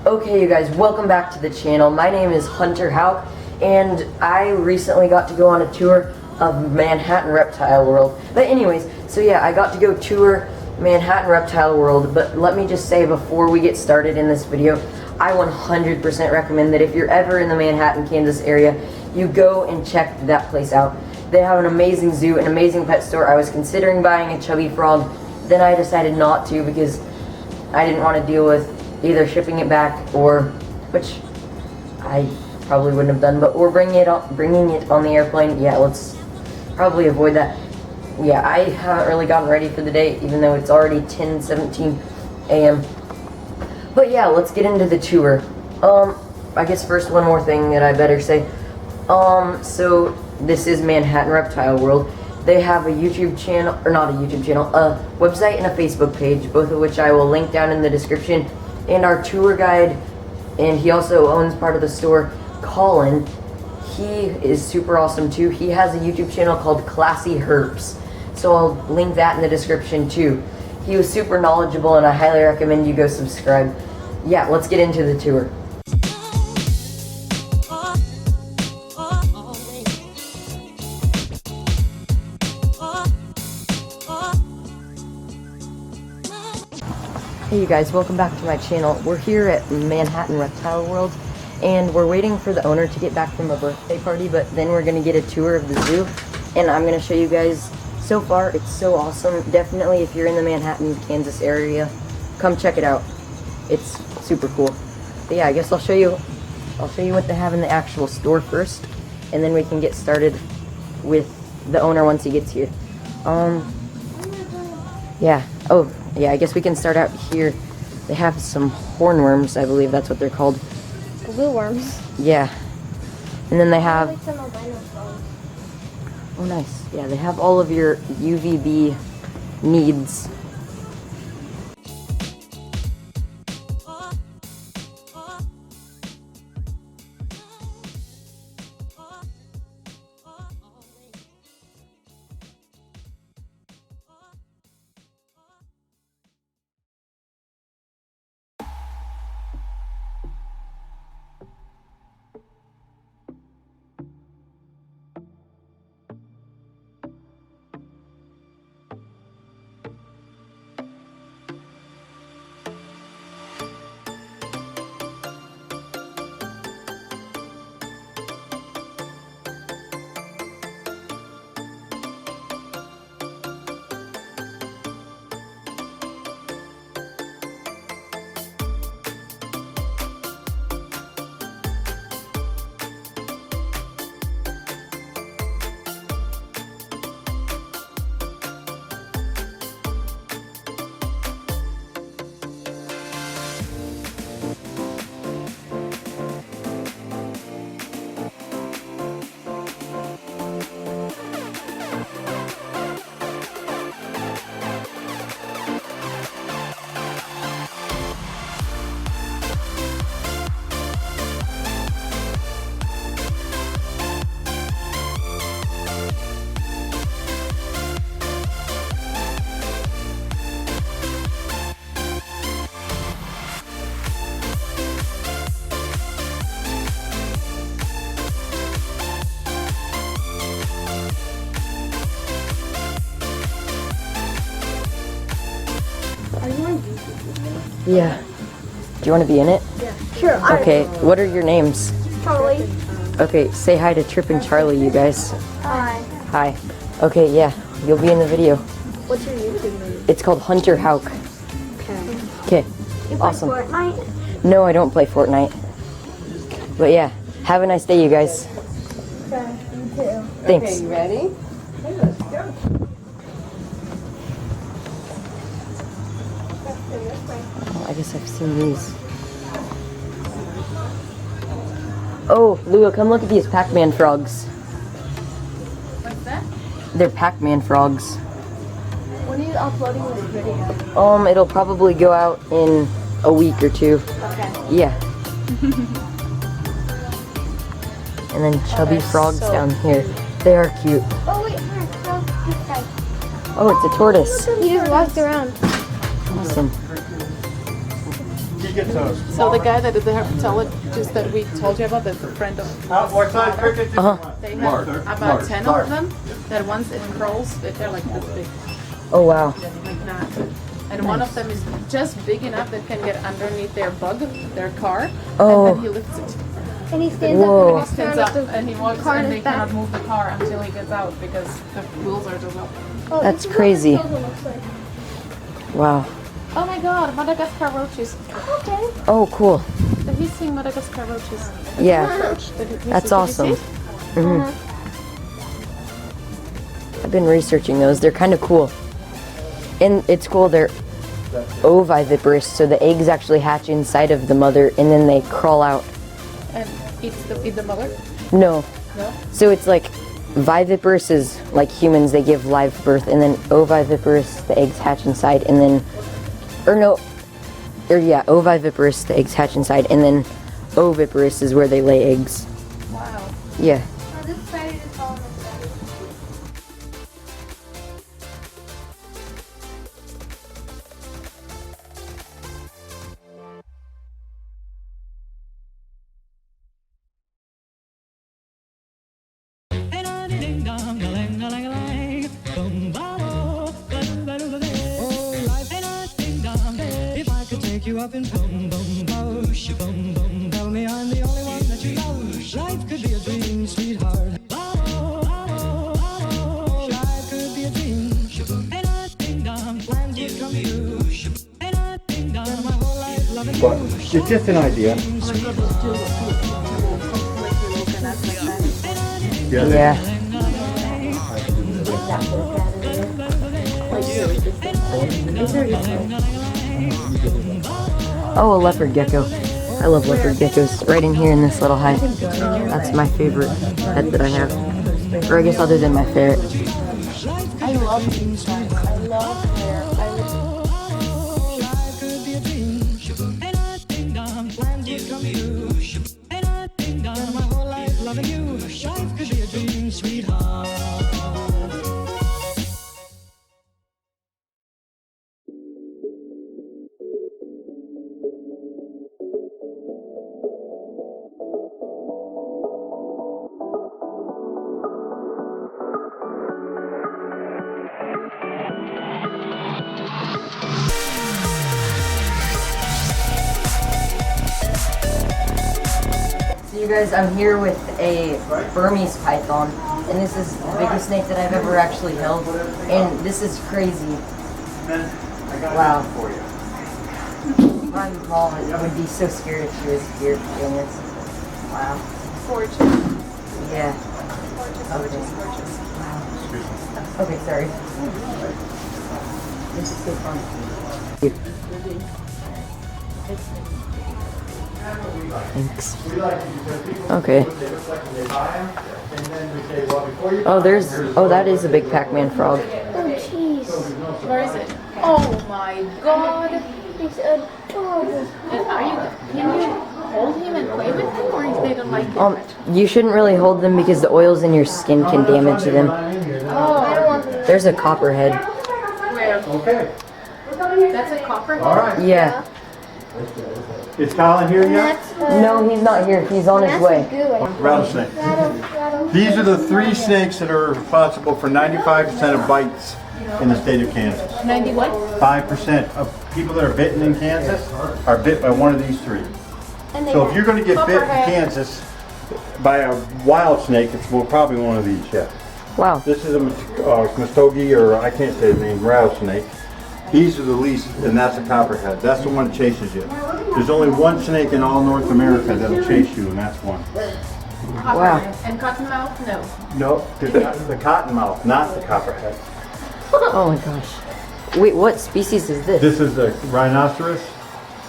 Okay, you guys, welcome back to the channel. My name is Hunter Houck, and I recently got to go on a tour of Manhattan Reptile World. But anyways, so yeah, I got to go tour Manhattan Reptile World, but let me just say before we get started in this video, I 100% recommend that if you're ever in the Manhattan, Kansas area, you go and check that place out. They have an amazing zoo, an amazing pet store. I was considering buying a chubby frog, then I decided not to because I didn't want to deal with either shipping it back or, which I probably wouldn't have done, but or bringing it on the airplane. Yeah, let's probably avoid that. Yeah, I haven't really gotten ready for the day, even though it's already 10:17 a.m. But yeah, let's get into the tour. I guess first one more thing that I better say. So this is Manhattan Reptile World. They have a YouTube channel, or not a YouTube channel, a website and a Facebook page, both of which I will link down in the description. And our tour guide, and he also owns part of the store, Collin, he is super awesome too. He has a YouTube channel called Classy Herps, so I'll link that in the description too. He was super knowledgeable and I highly recommend you go subscribe. Yeah, let's get into the tour. Hey you guys, welcome back to my channel. We're here at Manhattan Reptile World and we're waiting for the owner to get back from a birthday party, but then we're going to get a tour of the zoo and I'm going to show you guys. So far it's so awesome. Definitely if you're in the Manhattan, Kansas area, come check it out. It's super cool. But yeah, I guess I'll show you what they have in the actual store first, and then we can get started with the owner once he gets here. Yeah. Oh, yeah, I guess we can start out here. They have some hornworms, I believe that's what they're called. Blue worms. Yeah. And then they have... Oh, nice. Yeah, they have all of your UVB needs. Yeah. Do you want to be in it? Yeah. Sure. Okay, what are your names? Charlie. Okay, say hi to Trip and Charlie, you guys. Hi. Hi. Okay, yeah, you'll be in the video. What's your YouTube name? It's called Hunter Houck. Okay. Okay, You play awesome. Fortnite? No, I don't play Fortnite. But yeah, have a nice day, you guys. Okay, you too. Thanks. Okay, you ready? Okay, let's go. Oh, I guess I've seen these. Oh, Lua, come look at these Pac-Man frogs. What's that? They're Pac-Man frogs. When are you uploading this video? It'll probably go out in a week or two. Okay. Yeah. And then chubby frogs so down here. They are cute. Oh wait, this guy. Oh, it's a tortoise. He just walked around. Awesome. he gets those. So the guy that did the herpetologist that we told you about, that's a friend of What size cricket do you want? they have about 10 of them. That once it crawls, they're like this big, Oh wow. like that. And one of them is just big enough that can get underneath their car, Oh. and then he lifts it. And he stands Whoa. up He and walks stands around up with the and he walks, car and in they his back. cannot move the car until he gets out because the wheels are just up. Oh, That's this is crazy. what the looks like. Wow. Oh my god, Madagascar roaches. Okay. Oh cool. Have you seen Madagascar roaches? Yeah. Did you That's see- awesome. did you see? I've been researching those. They're kind of cool. And it's cool, they're oviviparous, so the eggs actually hatch inside of the mother and then they crawl out. And eat the mother? No. No? So it's like viviparous is like humans, they give live birth, and then oviviparous, the eggs hatch inside, and then, oviviparous, the eggs hatch inside, and then oviparous is where they lay eggs. Wow. Yeah. Oh, this spider just followed us. If I could take you up in boom boom boosh, boom boom, tell me I'm the only one that you love. Life could be a dream, sweetheart. Life could be a dream. Plans would come true. Spend my whole life loving But you. it's just an idea. Yeah. Oh, a leopard gecko. I love leopard geckos. Right in here in this little hide. That's my favorite pet that I have. Or I guess other than my ferret. I love these guys. I love their. Life could be a dream. Plans would come true. Spend my whole life loving you. Life could be a dream, sweetheart. So you guys, I'm here with a Burmese Python, and this is the biggest snake that I've ever actually held, and this is crazy. Wow. My mom would be so scared if she was here doing this. Wow. Gorgeous. Yeah. Gorgeous. Gorgeous. Wow. Okay, sorry. This is so fun. Thanks. Okay. Oh, that is a big Pac-Man frog. Oh, jeez. Where is it? Oh my god. It's adorable. And can you hold him and play with him, or they don't like him? You shouldn't really hold them because the oils in your skin can damage them. I don't want them. There's a Copperhead. Where? Okay. That's a copperhead? All right. Yeah. Is Collin here yet? No, he's not here. He's on his way. Rattlesnake. These are the three snakes that are responsible for 95% of bites in the state of Kansas. 90 what? 5% of people that are bitten in Kansas are bit by one of these three. So if you're going to get bit in Kansas by a wild snake, it's probably one of these, yeah. Wow. This is a Muskogee, or I can't say his name, rattlesnake. These are the least, and that's a Copperhead. That's the one that chases you. There's only one snake in all North America that'll chase you, and that's one. Wow. And cottonmouth? No. No, the cottonmouth, not the Copperhead. Oh my gosh. Wait, what species is this? This is the Rhinoceros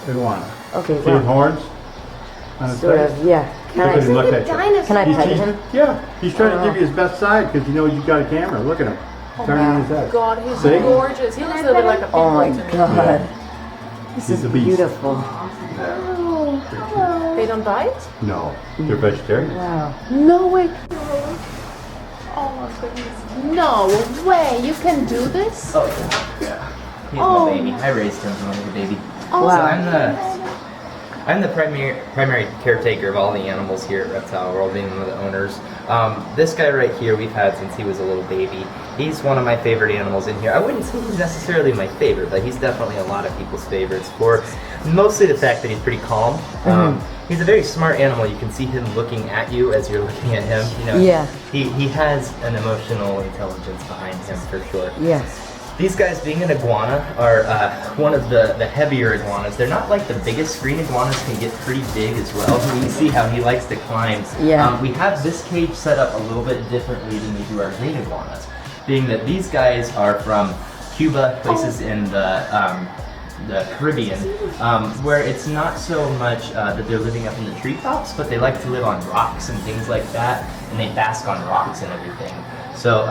Iguana. Okay, See his wow. horns on his Sort face? of, yeah. Look at him, look at you. Can I pet him? Yeah, he's trying to give you his best side because he knows you've got a camera. Look at him. Turning on his head. God, he's See? gorgeous. He looks a little bit like a Oh my people to me. god. This This is beautiful. They don't bite? No, they're vegetarians. Wow. No way. Oh my goodness. No way. You can do this? Oh yeah. He's my baby. I raised him when he was a baby. Oh, So Wow. I'm the I'm the primary caretaker of all the animals here at Reptile World, being one of the owners. This guy right here we've had since he was a little baby. He's one of my favorite animals in here. I wouldn't say he's necessarily my favorite, but he's definitely a lot of people's favorites for mostly the fact that he's pretty calm. He's a very smart animal. You can see him looking at you as you're looking at him. You know, Yeah. He has an emotional intelligence behind him for sure. Yes. These guys, being an iguana, are one of the heavier iguanas. They're not like the biggest. Green iguanas can get pretty big as well. You can see how he likes to climb. Yeah. We have this cage set up a little bit differently than we do our green iguanas, being that these guys are from Cuba, places in the Caribbean, where it's not so much that they're living up in the treetops, but they like to live on rocks and things like that, and they bask on rocks and everything. So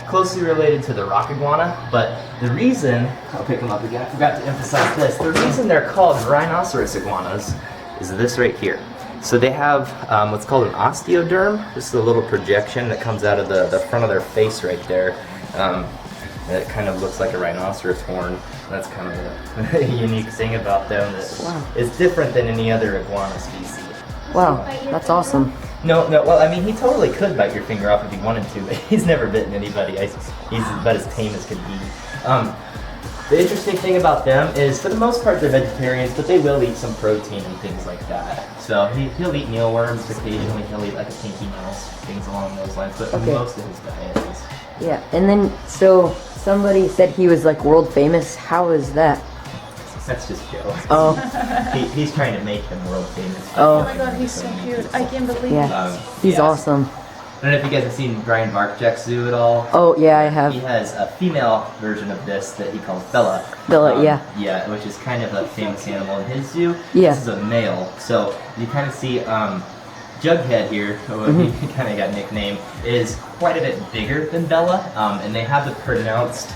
closely related to the rock iguana, but the reason, I'll pick them up again, I forgot to emphasize this, the reason they're called Rhinoceros Iguanas is this right here. So they have what's called an osteoderm, just a little projection that comes out of the front of their face right there. It kind of looks like a rhinoceros horn. That's kind of a unique thing about them. That it's different than any other iguana species. Wow, that's awesome. No, well, I mean, he totally could bite your finger off if he wanted to, but he's never bitten anybody. He's about as tame as can be. The interesting thing about them is, for the most part, they're vegetarians, but they will eat some protein and things like that. So he'll eat mealworms occasionally. He'll eat like a pinky mouse, things along those lines, but most of his diet is. Yeah, and then, so, somebody said he was like world famous. How is that? That's just Joe. Oh. He's trying to make him world famous. Oh. Oh my god, he's so cute. I can't believe it. Yeah, he's awesome. I don't know if you guys have seen Brian Barkjack's zoo at all. Oh, yeah, I have. He has a female version of this that he calls Bella. Bella, yeah. Yeah, which is kind of a famous animal in his zoo. Yeah. This is a male. So you kind of see Jughead here, who he kind of got nicknamed, is quite a bit bigger than Bella, and they have the pronounced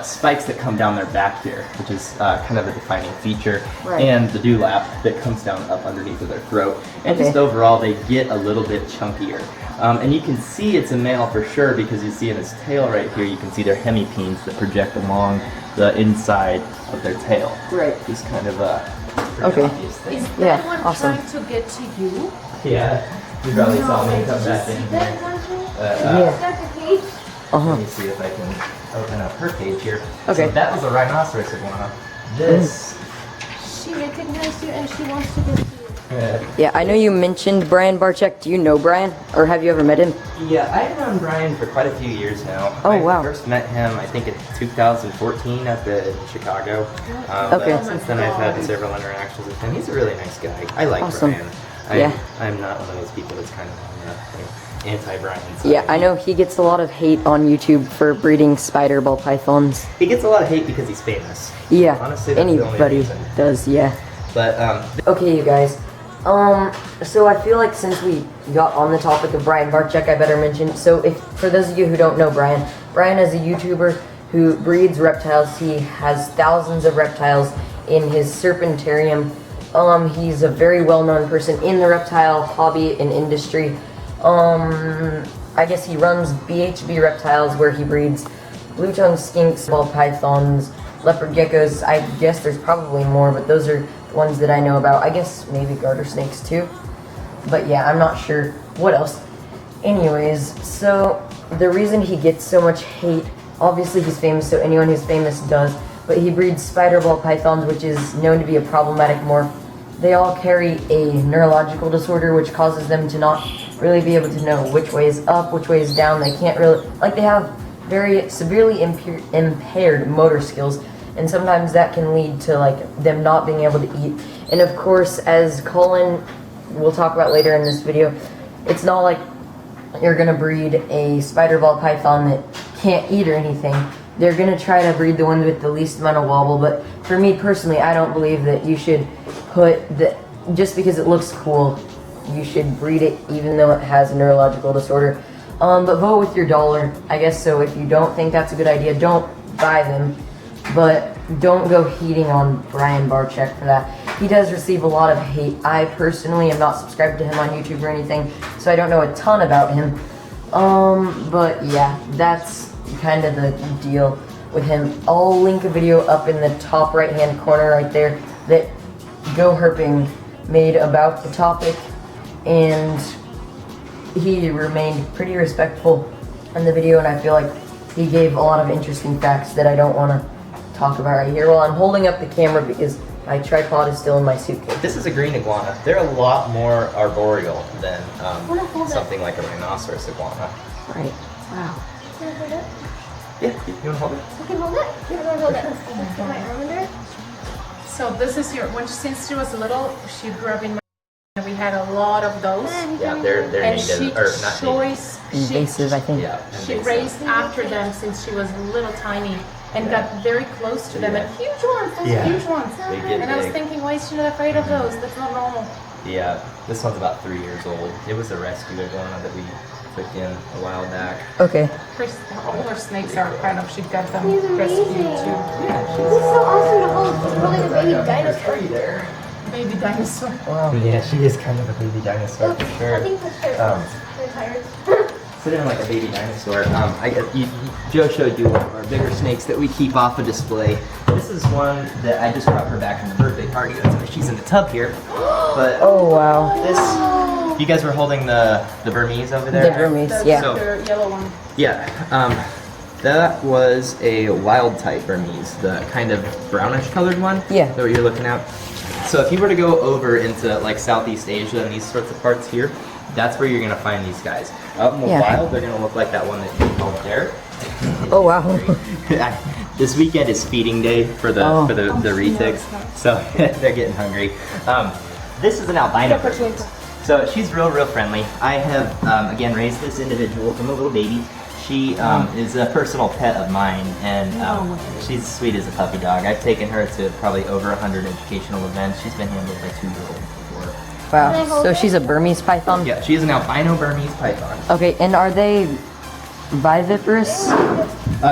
spikes that come down their back here, which is kind of a defining feature, and the dewlap that comes down up underneath of their throat. And just overall, they get a little bit chunkier. And you can see it's a male for sure, because you see in his tail right here, you can see their hemipines that project along the inside of their tail. Right. It's kind of a pretty obvious thing. Is that one trying to get to you? Yeah, you probably saw me come back in here. Let me see if I can open up her cage here. Okay. So that was a rhinoceros iguana. This. She recognized you and she wants to get to you. Yeah, I know you mentioned Brian Barczyk. Do you know Brian, or have you ever met him? Yeah, I've known Brian for quite a few years now. Oh, I first met him, I think, in 2014 up in Chicago. Okay. But since then, I've had several interactions with him. He's a really nice guy. I like Brian. I'm not one of those people that's kind of on the anti-Brian side. Yeah, I know he gets a lot of hate on YouTube for breeding spider ball pythons. He gets a lot of hate because he's famous. Yeah, honestly, that's the only anybody reason. does, yeah. But, okay, you guys. So I feel like since we got on the topic of Brian Barczyk, I better mention. So if for those of you who don't know Brian is a YouTuber who breeds reptiles. He has thousands of reptiles in his serpentarium. He's a very well-known person in the reptile hobby and industry. I guess he runs BHB Reptiles, where he breeds blue-tongued skinks, ball pythons, leopard geckos. I guess there's probably more, but those are the ones that I know about. I guess maybe garter snakes too. But yeah, I'm not sure what else. Anyways, so the reason he gets so much hate, obviously he's famous, so anyone who's famous does, but he breeds spider ball pythons, which is known to be a problematic morph. They all carry a neurological disorder, which causes them to not really be able to know which way is up, which way is down. They can't really, like, they have very severely impaired motor skills, and sometimes that can lead to, like, them not being able to eat. And of course, as Collin will talk about later in this video, it's not like you're gonna breed a spider ball python that can't eat or anything. They're gonna try to breed the one with the least amount of wobble, but for me personally, I don't believe that you should put the, just because it looks cool, you should breed it even though it has a neurological disorder. But vote with your dollar, I guess. So if you don't think that's a good idea, don't buy them, but don't go heating on Brian Barczyk for that. He does receive a lot of hate. I personally am not subscribed to him on YouTube or anything, so I don't know a ton about him. But yeah, that's kind of the deal with him. I'll link a video up in the top right hand corner right there that Go Herping made about the topic, and he remained pretty respectful in the video, and I feel like he gave a lot of interesting facts that I don't want to talk about right here while I'm holding up the camera because my tripod is still in my suitcase. This is a green iguana. They're a lot more arboreal than something like a rhinoceros iguana. Right. Wow. Can I hold it? Yeah, you want to hold it? I can hold it? Yeah, I'm gonna hold it. Let's put my arm under it. So this is since she was little, she grew up in and we had a lot of those. Yeah, they're And native, she or not native. Invasive, I think. Yeah, She invasive. raised after them since she was little tiny and got very close to them, and huge ones, those Yeah. huge ones. They get And I was big. thinking, why is she not afraid of those? That's not normal. Yeah, this one's about 3 years old. It was a rescue iguana that we took in a while back. Okay. All her snakes are kind of, she got them He's rescued amazing. too. This is so awesome to hold. It's holding a baby dinosaur. there. Baby dinosaur. Wow. Yeah, she is kind of a baby dinosaur for sure. I think the shirt they're tired. Sitting like a baby dinosaur. Joe showed you one of our bigger snakes that we keep off a display. This is one that I just brought her back from the birthday party. That's why she's in the tub here. But Oh, wow. this, you guys were holding the Burmese over there? The Burmese, The, yeah. So- the yellow one. Yeah. That was a wild type Burmese, the kind of brownish colored one. Yeah. That what you're looking at. So if you were to go over into like Southeast Asia and these sorts of parts here, that's where you're gonna find these guys. Out in the Yeah. wild, they're gonna look like that one that you held there. Oh, wow. This weekend is feeding day for the Oh. for the retigs, so they're getting hungry. This is an albino Burmese. So she's real friendly. I have again raised this individual from a little baby. She is a personal pet of mine, and she's sweet as a puppy dog. I've taken her to probably over 100 educational events. She's been handled by 2-year-olds before. Wow. So she's a Burmese python? Yeah, she is an albino Burmese python. Okay, and are they viviparous?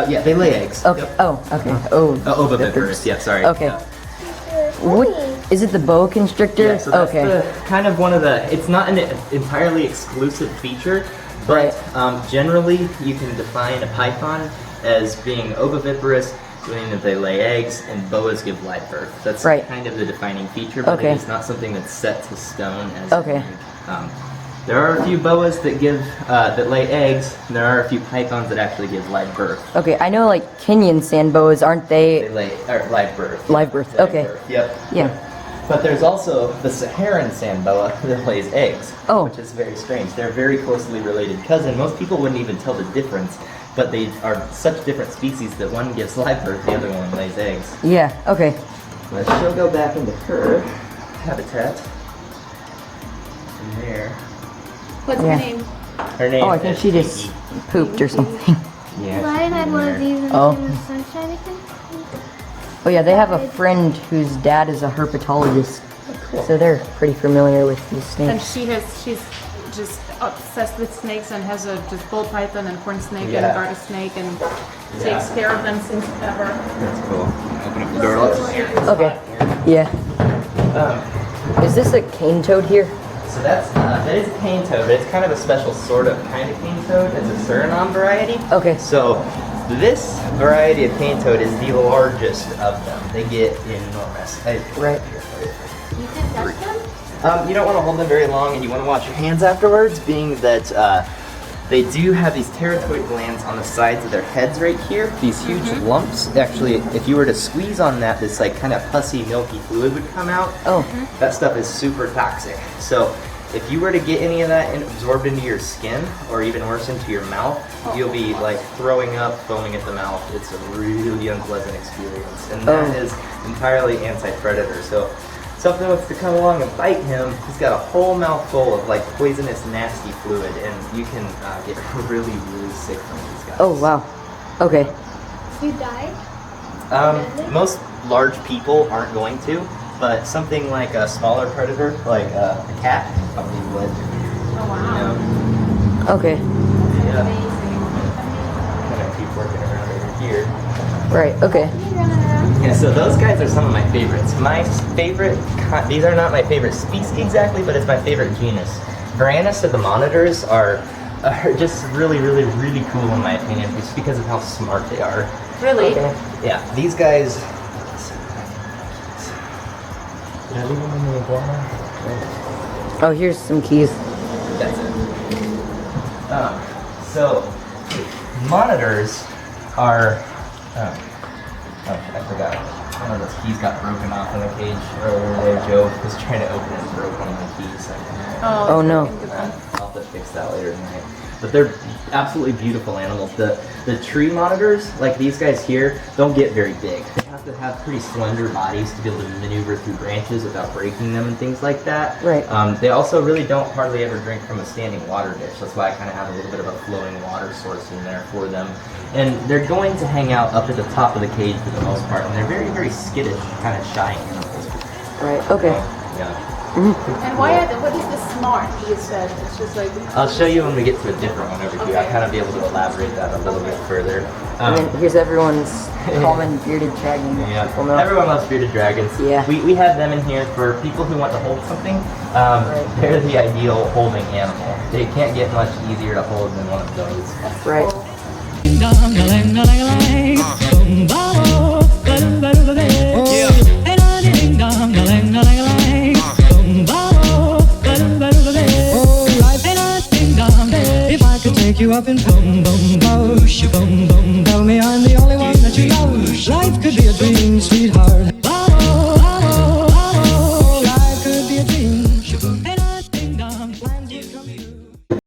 Yeah, they lay eggs. Okay. Yep. Oh, okay. Oh. Oviviparous, yeah, sorry. Okay. Yeah. What is it? The boa constrictor? Yeah, so that's okay. the, kind of one of the, it's not an entirely exclusive feature, but generally you can define a python as being oviviparous, meaning that they lay eggs, and boas give live birth. That's Right. kind of the defining feature, but Okay. it is not something that's set to stone as Okay. there are a few boas that give, that lay eggs, and there are a few pythons that actually give live birth. Okay, I know like Kenyan sand boas, aren't They they? lay, or live birth. Live birth, Live okay. birth, Yep. Yeah. But there's also the Saharan sand boa that lays eggs, Oh. which is very strange. They're very closely related cousin. Most people wouldn't even tell the difference, but they are such different species that one gives live birth, the other one lays eggs. Yeah. Okay. But she'll go back into her habitat. In there. What's Yeah. her name? Her name Oh, I think is she just Pinky. pooped or something. Yeah. Ryan had one of these in Oh. the sunshine again. Oh yeah, they have a friend whose dad is a herpetologist, so they're pretty familiar with these And snakes. she's just obsessed with snakes and has a just bull python and corn snake Yeah. and garter snake and Yeah. takes care of them since ever. That's cool. Open up the door. Let's Okay. Yeah. Is this a cane toad here? So that is a cane toad, but it's kind of a special sort of kind of cane toad. It's a Suriname variety. Okay. So this variety of cane toad is the largest of them. They get enormous. Right. You can touch them? You don't want to hold them very long, and you want to wash your hands afterwards, being that they do have these pterygoid glands on the sides of their heads right here. These huge lumps. Actually, if you were to squeeze on that, this like kind of pussy, milky fluid would come out. Oh. That stuff is super toxic. So if you were to get any of that absorbed into your skin, or even worse into your mouth, you'll be like throwing up, foaming at the mouth. It's a really unpleasant experience. And that is entirely anti-predator. So something wants to come along and bite him, he's got a whole mouthful of like poisonous, nasty fluid, and you can get really, really sick from these guys. Oh wow. Okay. You died? Most large people aren't going to, but something like a smaller predator, like a cat, probably would. Oh wow. You know, Okay. yeah. I'm gonna keep working around over here. Right. Okay. Yeah, so those guys are some of my favorites. My favorite, these are not my favorite species exactly, but it's my favorite genus. Varanus of the monitors are just really, really, really cool in my opinion, just because of how smart they are. Really? Yeah, these guys, Did I leave them in the iguana? Oh, here's some keys. That's it. So, monitors are. Oh, I forgot. One of those keys got broken off in the cage earlier today. Joe was trying to open it and broke one of the keys. Oh no. I'll have to fix that later tonight. But they're absolutely beautiful animals. The tree monitors, like these guys here, don't get very big. They have to have pretty slender bodies to be able to maneuver through branches without breaking them and things like that. Right. They also really don't hardly ever drink from a standing water dish. That's why I kind of have a little bit of a flowing water source in there for them. And they're going to hang out up at the top of the cage for the most part. And they're very, very skittish, kind of shy animals. Right. Okay. Yeah. And what is the smart? You said it's just like. I'll show you when we get to a different one over here. I'll kind of be able to elaborate that a little bit further. And then here's everyone's common bearded dragon. Yeah, People know. everyone loves bearded dragons. Yeah. We have them in here for people who want to hold something. They're the ideal holding animal. They can't get much easier to hold than one of those. Right. If I could take you up in